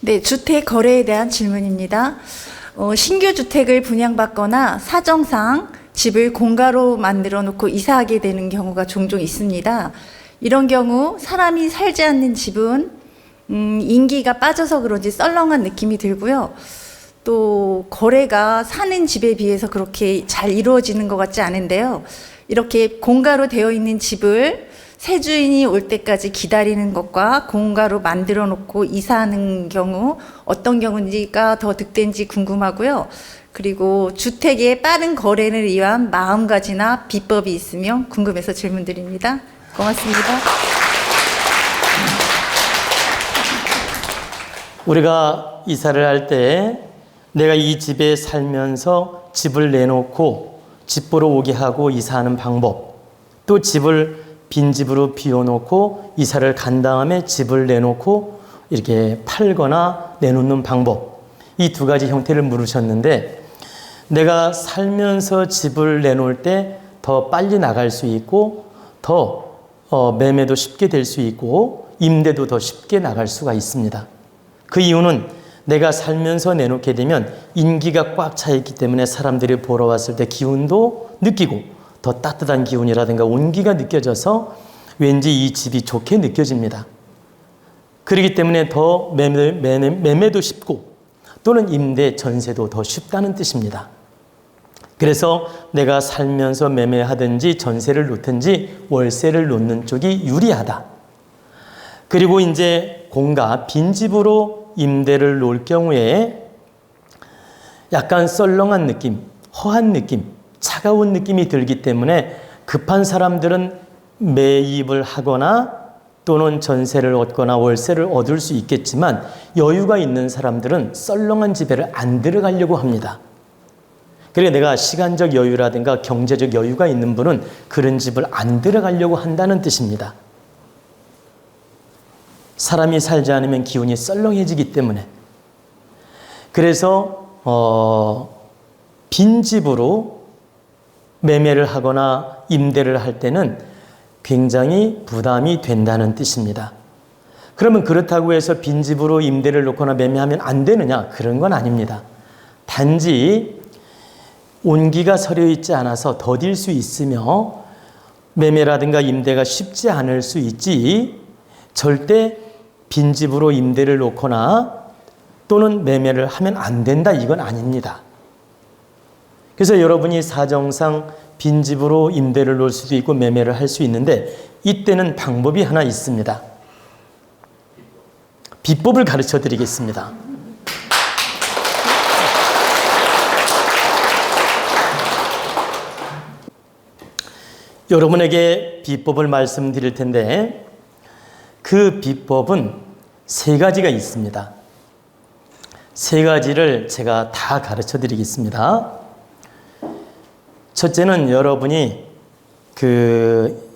네, 주택 거래에 대한 질문입니다. 신규 주택을 분양받거나 사정상 집을 공가로 만들어 놓고 이사하게 되는 경우가 종종 있습니다. 이런 경우 사람이 살지 않는 집은 인기가 빠져서 그런지 썰렁한 느낌이 들고요. 또 거래가 사는 집에 비해서 그렇게 잘 이루어지는 것 같지 않은데요. 이렇게 공가로 되어 있는 집을 새 주인이 올 때까지 기다리는 것과 공가로 만들어 놓고 이사하는 경우 어떤 경우인지가 더 득된지 궁금하고요. 그리고 주택의 빠른 거래를 위한 마음가짐이나 비법이 있으면 궁금해서 질문드립니다. 고맙습니다. 우리가 이사를 할 때 내가 이 집에 살면서 집을 내놓고 집 보러 오게 하고 이사하는 방법, 또 집을 빈집으로 비워놓고 이사를 간 다음에 집을 내놓고 이렇게 팔거나 내놓는 방법, 이 두 가지 형태를 물으셨는데, 내가 살면서 집을 내놓을 때 더 빨리 나갈 수 있고 더 매매도 쉽게 될 수 있고 임대도 더 쉽게 나갈 수가 있습니다. 그 이유는 내가 살면서 내놓게 되면 인기가 꽉 차 있기 때문에 사람들이 보러 왔을 때 기운도 느끼고 더 따뜻한 기운이라든가 온기가 느껴져서 왠지 이 집이 좋게 느껴집니다. 그렇기 때문에 더 매매도 쉽고 또는 임대, 전세도 더 쉽다는 뜻입니다. 그래서 내가 살면서 매매하든지 전세를 놓든지 월세를 놓는 쪽이 유리하다. 그리고 이제 공가, 빈집으로 임대를 놓을 경우에 약간 썰렁한 느낌, 허한 느낌, 차가운 느낌이 들기 때문에 급한 사람들은 매입을 하거나 또는 전세를 얻거나 월세를 얻을 수 있겠지만 여유가 있는 사람들은 썰렁한 집에를 안 들어가려고 합니다. 그래서 내가 시간적 여유라든가 경제적 여유가 있는 분은 그런 집을 안 들어가려고 한다는 뜻입니다. 사람이 살지 않으면 기운이 썰렁해지기 때문에. 그래서 빈집으로 매매를 하거나 임대를 할 때는 굉장히 부담이 된다는 뜻입니다. 그러면 그렇다고 해서 빈집으로 임대를 놓거나 매매하면 안 되느냐? 그런 건 아닙니다. 단지 온기가 서려 있지 않아서 더딜 수 있으며 매매라든가 임대가 쉽지 않을 수 있지 절대 빈집으로 임대를 놓거나 또는 매매를 하면 안 된다, 이건 아닙니다. 그래서 여러분이 사정상 빈집으로 임대를 놓을 수도 있고 매매를 할 수 있는데 이때는 방법이 하나 있습니다. 비법을 가르쳐 드리겠습니다. 여러분에게 비법을 말씀드릴 텐데 그 비법은 세 가지가 있습니다. 세 가지를 제가 다 가르쳐 드리겠습니다. 첫째는 여러분이 그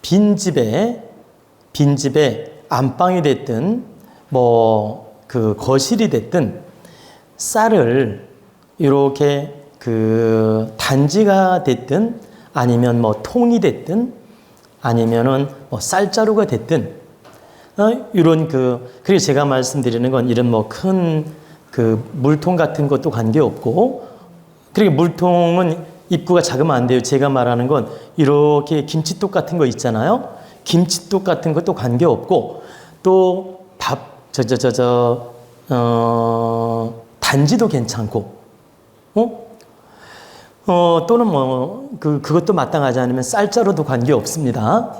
빈집에 안방이 됐든 그 거실이 됐든 쌀을 이렇게 그 단지가 됐든 아니면 통이 됐든 아니면은 쌀자루가 됐든 이런 그리고 제가 말씀드리는 건 이런 큰 물통 같은 것도 관계없고, 그리고 물통은 입구가 작으면 안 돼요. 제가 말하는 건 이렇게 김치독 같은 거 있잖아요. 김치독 같은 것도 관계없고 또 단지도 괜찮고 또는 그것도 마땅하지 않으면 쌀자루도 관계없습니다.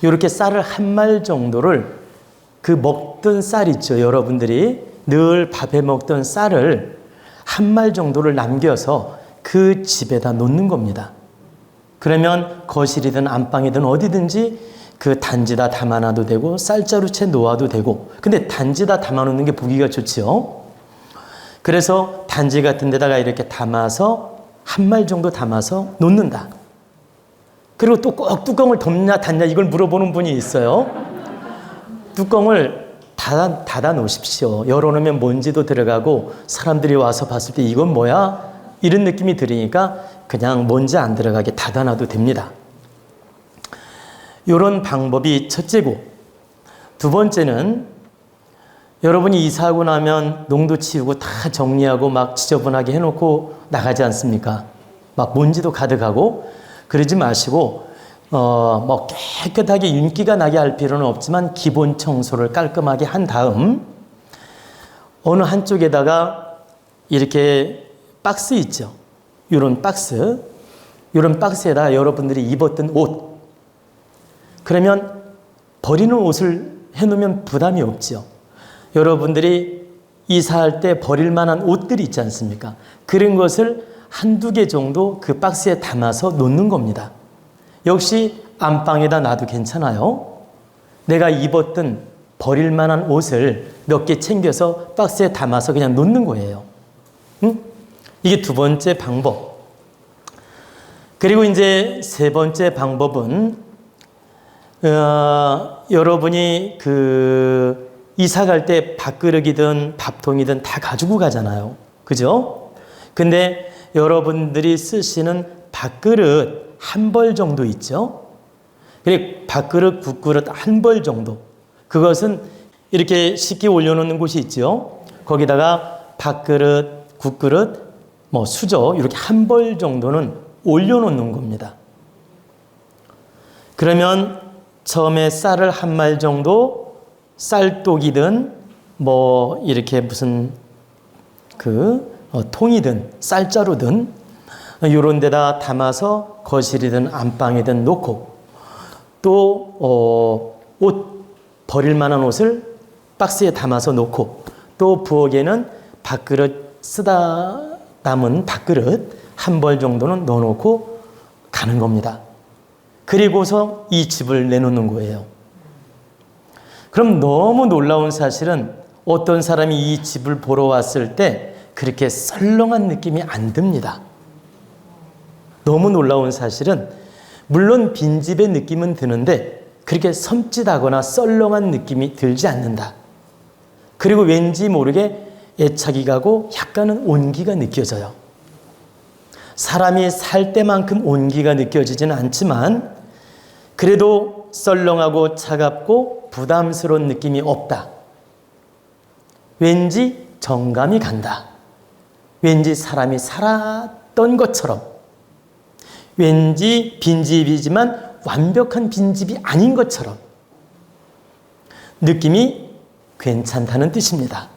이렇게 쌀을 한 말 정도를 먹던 쌀 있죠. 여러분들이 늘 밥에 먹던 쌀을 한 말 정도를 남겨서 그 집에다 놓는 겁니다. 그러면 거실이든 안방이든 어디든지 그 단지다 담아놔도 되고 쌀자루채 놓아도 되고, 근데 단지다 담아놓는 게 보기가 좋지요. 그래서 단지 같은 데다가 이렇게 담아서 한 말 정도 담아서 놓는다. 그리고 또 꼭 뚜껑을 덮냐 닫냐 이걸 물어보는 분이 있어요. 뚜껑을 닫아 놓으십시오. 열어놓으면 먼지도 들어가고 사람들이 와서 봤을 때 이건 뭐야? 이런 느낌이 들으니까 그냥 먼지 안 들어가게 닫아놔도 됩니다. 이런 방법이 첫째고, 두 번째는 여러분이 이사하고 나면 농도 치우고 다 정리하고 막 지저분하게 해놓고 나가지 않습니까? 막 먼지도 가득하고 그러지 마시고 뭐 깨끗하게 윤기가 나게 할 필요는 없지만 기본 청소를 깔끔하게 한 다음 어느 한쪽에다가 이렇게 박스 있죠. 이런 박스에다 여러분들이 입었던 옷, 그러면 버리는 옷을 해놓으면 부담이 없죠. 여러분들이 이사할 때 버릴 만한 옷들이 있지 않습니까? 그런 것을 한두 개 정도 그 박스에 담아서 놓는 겁니다. 역시 안방에다 놔도 괜찮아요. 내가 입었던 버릴 만한 옷을 몇 개 챙겨서 박스에 담아서 그냥 놓는 거예요. 응? 이게 두 번째 방법. 그리고 이제 세 번째 방법은 여러분이 이사 갈 때 밥그릇이든 밥통이든 다 가지고 가잖아요. 그죠? 근데 여러분들이 쓰시는 밥그릇 한 벌 정도 있죠? 그리고 밥그릇, 국그릇 한 벌 정도. 그것은 이렇게 식기 올려놓는 곳이 있죠? 거기다가 밥그릇, 국그릇, 뭐 수저 이렇게 한 벌 정도는 올려놓는 겁니다. 그러면 처음에 쌀을 한 말 정도 쌀독이든 뭐 이렇게 무슨 통이든 쌀자루든 이런 데다 담아서 거실이든 안방이든 놓고 또 옷 버릴 만한 옷을 박스에 담아서 놓고 또 부엌에는 밥그릇 쓰다 남은 밥그릇 한 벌 정도는 넣어놓고 가는 겁니다. 그리고서 이 집을 내놓는 거예요. 그럼 너무 놀라운 사실은 어떤 사람이 이 집을 보러 왔을 때 그렇게 썰렁한 느낌이 안 듭니다. 너무 놀라운 사실은 물론 빈집의 느낌은 드는데 그렇게 섬찟하거나 썰렁한 느낌이 들지 않는다. 그리고 왠지 모르게 애착이 가고 약간은 온기가 느껴져요. 사람이 살 때만큼 온기가 느껴지지는 않지만 그래도 썰렁하고 차갑고 부담스러운 느낌이 없다. 왠지 정감이 간다. 왠지 사람이 살았던 것처럼. 왠지 빈집이지만 완벽한 빈집이 아닌 것처럼 느낌이 괜찮다는 뜻입니다.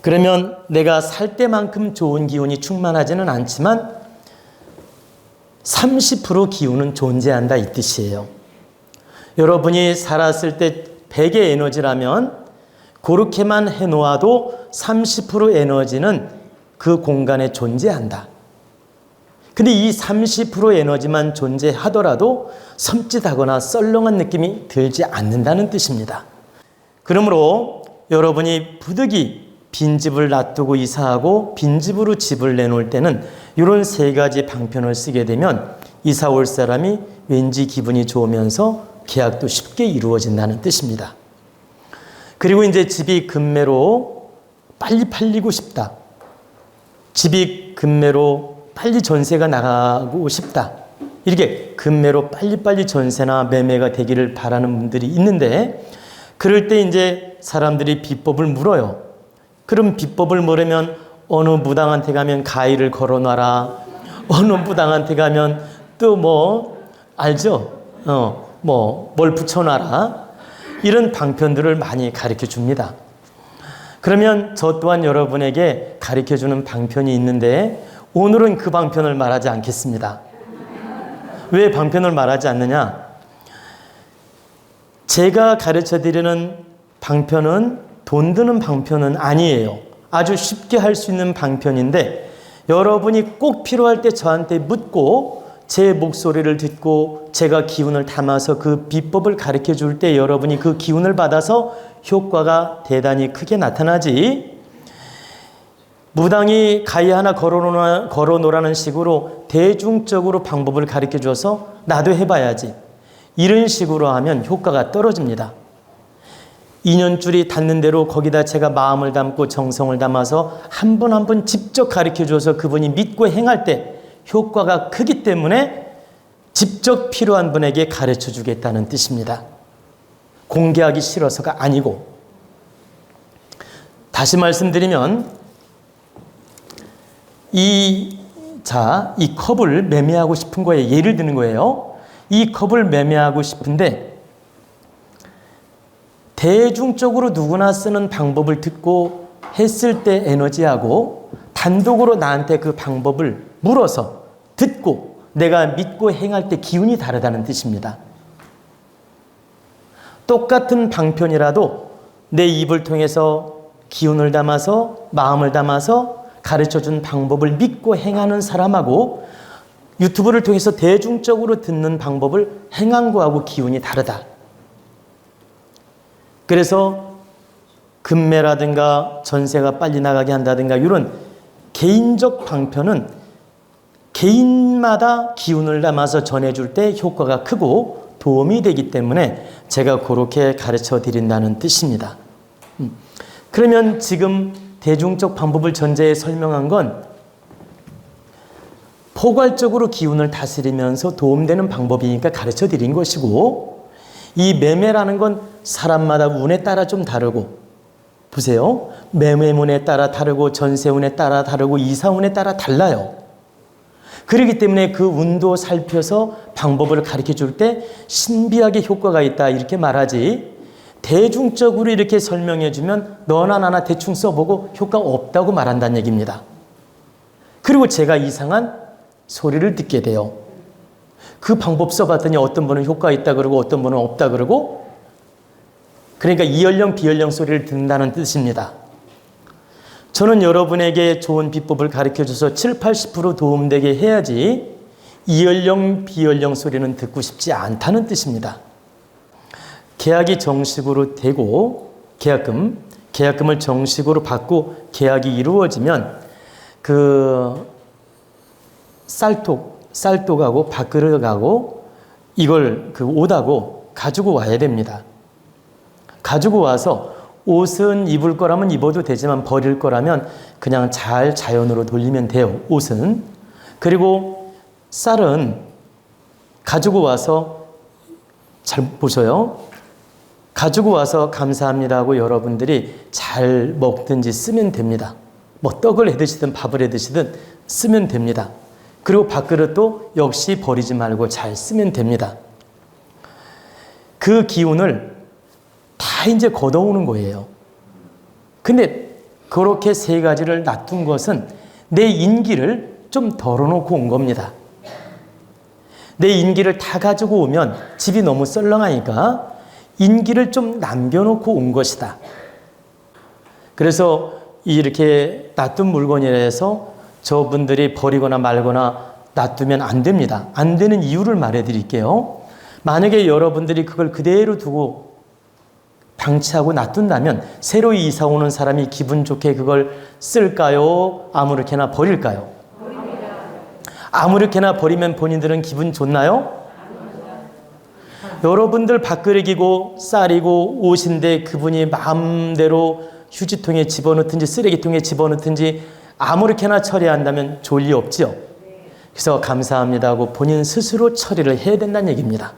그러면 내가 살 때만큼 좋은 기운이 충만하지는 않지만 30% 기운은 존재한다 이 뜻이에요. 여러분이 살았을 때 100의 에너지라면 그렇게만 해놓아도 30% 에너지는 그 공간에 존재한다. 근데 이 30% 에너지만 존재하더라도 섬찟하거나 썰렁한 느낌이 들지 않는다는 뜻입니다. 그러므로 여러분이 부득이 빈집을 놔두고 이사하고 빈집으로 집을 내놓을 때는 이런 세 가지 방편을 쓰게 되면 이사 올 사람이 왠지 기분이 좋으면서 계약도 쉽게 이루어진다는 뜻입니다. 그리고 이제 집이 급매로 빨리 팔리고 싶다. 집이 급매로 빨리 전세가 나가고 싶다. 이렇게 급매로 빨리빨리 전세나 매매가 되기를 바라는 분들이 있는데 그럴 때 이제 사람들이 비법을 물어요. 그럼 비법을 물으면 어느 무당한테 가면 가위를 걸어놔라. 어느 무당한테 가면 또 뭐 알죠? 뭘 붙여놔라. 이런 방편들을 많이 가르쳐 줍니다. 그러면 저 또한 여러분에게 가르쳐 주는 방편이 있는데 오늘은 그 방편을 말하지 않겠습니다. 왜 방편을 말하지 않느냐? 제가 가르쳐 드리는 방편은 돈 드는 방편은 아니에요. 아주 쉽게 할 수 있는 방편인데 여러분이 꼭 필요할 때 저한테 묻고 제 목소리를 듣고 제가 기운을 담아서 그 비법을 가르쳐 줄 때 여러분이 그 기운을 받아서 효과가 대단히 크게 나타나지, 무당이 가위 하나 걸어놓으라는 식으로 대중적으로 방법을 가르쳐 줘서 나도 해봐야지 이런 식으로 하면 효과가 떨어집니다. 인연줄이 닿는 대로 거기다 제가 마음을 담고 정성을 담아서 한 분 한 분 직접 가르쳐 줘서 그분이 믿고 행할 때 효과가 크기 때문에 직접 필요한 분에게 가르쳐 주겠다는 뜻입니다. 공개하기 싫어서가 아니고 다시 말씀드리면 이 컵을 매매하고 싶은 거예요. 예를 드는 거예요. 이 컵을 매매하고 싶은데 대중적으로 누구나 쓰는 방법을 듣고 했을 때 에너지하고 단독으로 나한테 그 방법을 물어서 듣고 내가 믿고 행할 때 기운이 다르다는 뜻입니다. 똑같은 방편이라도 내 입을 통해서 기운을 담아서 마음을 담아서 가르쳐준 방법을 믿고 행하는 사람하고 유튜브를 통해서 대중적으로 듣는 방법을 행한 거하고 기운이 다르다. 그래서 금매라든가 전세가 빨리 나가게 한다든가 이런 개인적 방편은 개인마다 기운을 담아서 전해줄 때 효과가 크고 도움이 되기 때문에 제가 그렇게 가르쳐 드린다는 뜻입니다. 그러면 지금 대중적 방법을 전제에 설명한 건 포괄적으로 기운을 다스리면서 도움되는 방법이니까 가르쳐 드린 것이고, 이 매매라는 건 사람마다 운에 따라 좀 다르고, 보세요. 매매운에 따라 다르고 전세운에 따라 다르고 이사운에 따라 달라요. 그렇기 때문에 그 운도 살펴서 방법을 가르쳐 줄 때 신비하게 효과가 있다 이렇게 말하지, 대중적으로 이렇게 설명해 주면 너나 나나 대충 써보고 효과 없다고 말한다는 얘기입니다. 그리고 제가 이상한 소리를 듣게 돼요. 그 방법 써봤더니 어떤 분은 효과 있다 그러고 어떤 분은 없다 그러고, 그러니까 이연령 비연령 소리를 듣는다는 뜻입니다. 저는 여러분에게 좋은 비법을 가르쳐줘서 70-80% 도움되게 해야지 이연령 비연령 소리는 듣고 싶지 않다는 뜻입니다. 계약이 정식으로 되고 계약금을 정식으로 받고 계약이 이루어지면 그 쌀독하고 밥그릇하고 이걸 그 옷하고 가지고 와야 됩니다. 가지고 와서 옷은 입을 거라면 입어도 되지만 버릴 거라면 그냥 잘 자연으로 돌리면 돼요. 옷은. 그리고 쌀은 가지고 와서 잘 보셔요. 가지고 와서 감사합니다 하고 여러분들이 잘 먹든지 쓰면 됩니다. 뭐 떡을 해 드시든 밥을 해 드시든 쓰면 됩니다. 그리고 밥그릇도 역시 버리지 말고 잘 쓰면 됩니다. 그 기운을 다 이제 걷어오는 거예요. 근데 그렇게 세 가지를 놔둔 것은 내 인기를 좀 덜어놓고 온 겁니다. 내 인기를 다 가지고 오면 집이 너무 썰렁하니까 인기를 좀 남겨놓고 온 것이다. 그래서 이렇게 놔둔 물건이라서 저분들이 버리거나 말거나 놔두면 안 됩니다. 안 되는 이유를 말해 드릴게요. 만약에 여러분들이 그걸 그대로 두고 방치하고 놔둔다면 새로 이사 오는 사람이 기분 좋게 그걸 쓸까요? 아무렇게나 버릴까요? 아무렇게나 버리면 본인들은 기분 좋나요? 여러분들 밥그릇이고 쌀이고 옷인데 그분이 마음대로 휴지통에 집어넣든지 쓰레기통에 집어넣든지 아무렇게나 처리한다면 좋을 리 없지요. 그래서 감사합니다 하고 본인 스스로 처리를 해야 된다는 얘기입니다.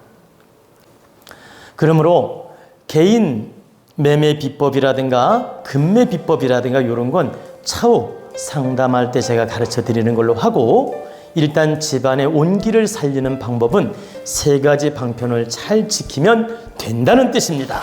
그러므로 개인 매매 비법이라든가 금매 비법이라든가 이런 건 차후 상담할 때 제가 가르쳐 드리는 걸로 하고, 일단 집안의 온기를 살리는 방법은 세 가지 방편을 잘 지키면 된다는 뜻입니다.